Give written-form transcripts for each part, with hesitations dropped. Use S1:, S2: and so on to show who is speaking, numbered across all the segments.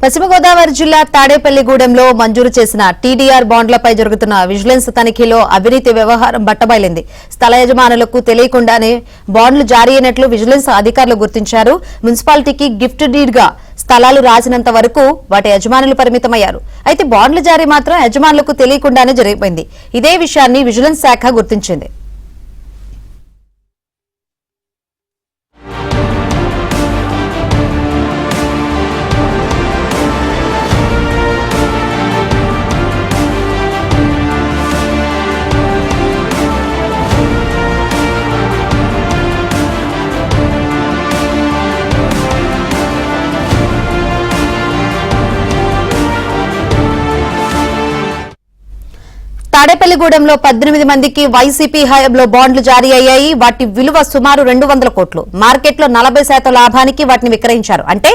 S1: పశ్చిమ గోదావరి జిల్లా తాడేపల్లిగూడెంలో మంజూరు చేసిన టీడీఆర్ బాండ్లపై జరుగుతున్న విజిలెన్స్ తనిఖీలో అవినీతి వ్యవహారం బట్టబయలింది. స్థల యజమానులకు తెలియకుండానే బాండ్లు జారీ అయినట్లు విజిలెన్స్ అధికారులు గుర్తించారు. మున్సిపాలిటీకి గిఫ్ట్ డీడ్ గా స్థలాలు రాసినంత వరకు వాటి యజమానులు పరిమితమయ్యారు. అయితే బాండ్ల జారీ మాత్రం యజమానులకు తెలియకుండానే జరిగిపోయింది. ఇదే విషయాన్ని విజిలెన్స్ శాఖ గుర్తించింది. తాడేపల్లిగూడెంలో 18 మందికి వైసీపీ హయాంలో బాండ్లు జారీ అయ్యాయి. వాటి విలువ సుమారు 200 కోట్లు. మార్కెట్లో 40% లాభానికి వాటిని విక్రయించారు. అంటే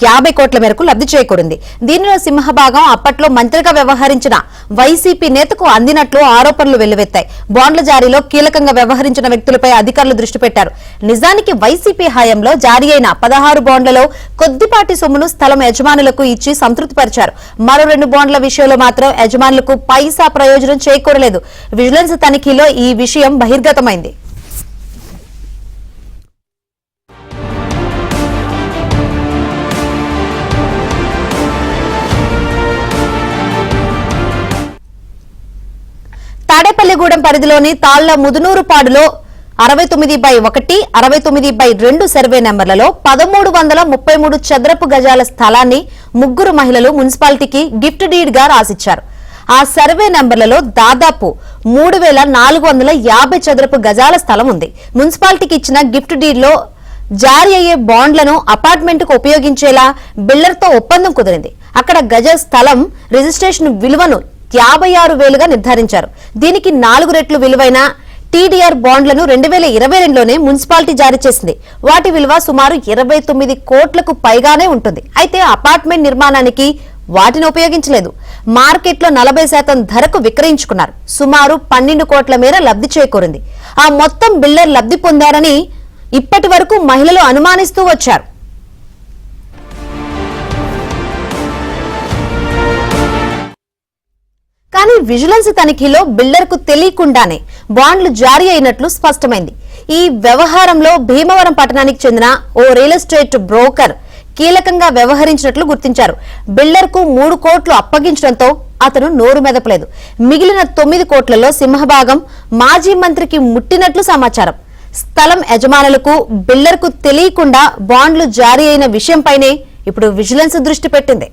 S1: 50 కోట్ల మేరకు లబ్ధి చేకూరింది. దీనిలో సింహభాగం అప్పట్లో మంత్రిగా వ్యవహరించిన వైసీపీ నేతకు అందినట్లు ఆరోపణలు వెల్లువెత్తాయి. బాండ్ల జారీలో కీలకంగా వ్యవహరించిన వ్యక్తులపై అధికారులు దృష్టి పెట్టారు. నిజానికి వైసీపీ హయాంలో జారీ అయిన 16 బాండ్లలో కొద్దిపాటి సొమ్మును స్థలం యజమానులకు ఇచ్చి సంతృప్తిపరిచారు. మరో 2 బాండ్ల విషయంలో మాత్రం యజమానులకు పైసా ప్రయోజనం చేకూరలేదు. విజిలెన్స్ తనిఖీలో ఈ విషయం బహిర్గతమైంది. తాడేపల్లిగూడెం పరిధిలోని తాళ్ల ముదునూరుపాడులో 69/1, 69/2 సర్వే నెంబర్లలో 1333 చదరపు గజాల స్థలాన్ని ముగ్గురు మహిళలు మున్సిపాలిటీకి గిఫ్ట్ డీడ్ గా రాసిచ్చారు. ఆ సర్వే నెంబర్లలో దాదాపు 3450 చదరపు గజాల స్థలం ఉంది. మున్సిపాలిటీకి ఇచ్చిన గిఫ్ట్ డీడ్ లో జారీ అయ్యే బాండ్లను అపార్ట్మెంట్ కు ఉపయోగించేలా బిల్డర్ తో ఒప్పందం కుదిరింది. అక్కడ గజ స్థలం రిజిస్ట్రేషన్ విలువను 56,000గా నిర్ధారించారు. దీనికి 4 రెట్లు విలువైన టీడీఆర్ బాండ్లను 2022లోనే మున్సిపాలిటీ జారీ చేసింది. వాటి విలువ సుమారు 29 కోట్లకు పైగానే ఉంటుంది. అయితే అపార్ట్మెంట్ నిర్మాణానికి వాటిని ఉపయోగించలేదు. మార్కెట్లో 40% ధరకు విక్రయించుకున్నారు. సుమారు 12 కోట్ల మేర లబ్ధి చేకూరింది. ఆ మొత్తం బిల్డర్ లబ్ధి పొందారని ఇప్పటి వరకు మహిళలు అనుమానిస్తూ వచ్చారు. కానీ విజిలెన్స్ తనిఖీలో బిల్డర్ కు తెలియకుండానే బాండ్లు జారీ అయినట్లు స్పష్టమైంది. ఈ వ్యవహారంలో భీమవరం పట్టణానికి చెందిన ఓ రియల్ ఎస్టేట్ బ్రోకర్ కీలకంగా వ్యవహరించినట్లు గుర్తించారు. బిల్డర్ కు 3 కోట్లు అప్పగించడంతో అతను నోరు మెదపలేదు. మిగిలిన 9 కోట్లలో సింహభాగం మాజీ మంత్రికి ముట్టినట్లు సమాచారం. స్థలం యజమానులకు బిల్డర్ కు తెలియకుండా బాండ్లు జారీ అయిన విషయంపైనే ఇప్పుడు విజిలెన్స్ దృష్టి పెట్టింది.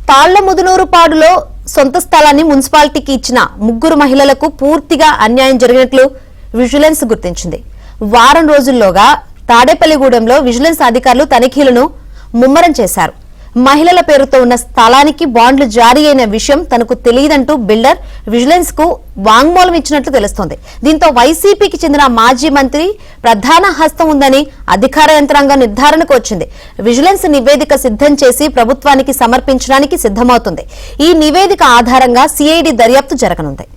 S1: తాళ్ల ముదునూరుపాడులో సొంత స్థలాన్ని మున్సిపాలిటీకి ఇచ్చిన ముగ్గురు మహిళలకు పూర్తిగా అన్యాయం జరిగినట్లు విజిలెన్స్ గుర్తించింది. వారం రోజుల్లోగా తాడేపల్లిగూడెంలో విజిలెన్స్ అధికారులు తనిఖీలను ముమ్మరం చేశారు. మహిళల పేరుతో ఉన్న స్థలానికి బాండ్లు జారీ అయిన విషయం తనకు తెలియదంటూ బిల్డర్ విజిలెన్స్ కు వాంగ్మూలం ఇచ్చినట్లు తెలుస్తోంది. దీంతో వైసీపీకి చెందిన మాజీ మంత్రి ప్రధాన హస్తం ఉందని అధికార యంత్రాంగం నిర్ధారణకు వచ్చింది. విజిలెన్స్ నివేదిక సిద్ధం చేసి ప్రభుత్వానికి సమర్పించడానికి సిద్ధమవుతుంది. ఈ నివేదిక ఆధారంగా సిఐడి దర్యాప్తు జరగనుంది.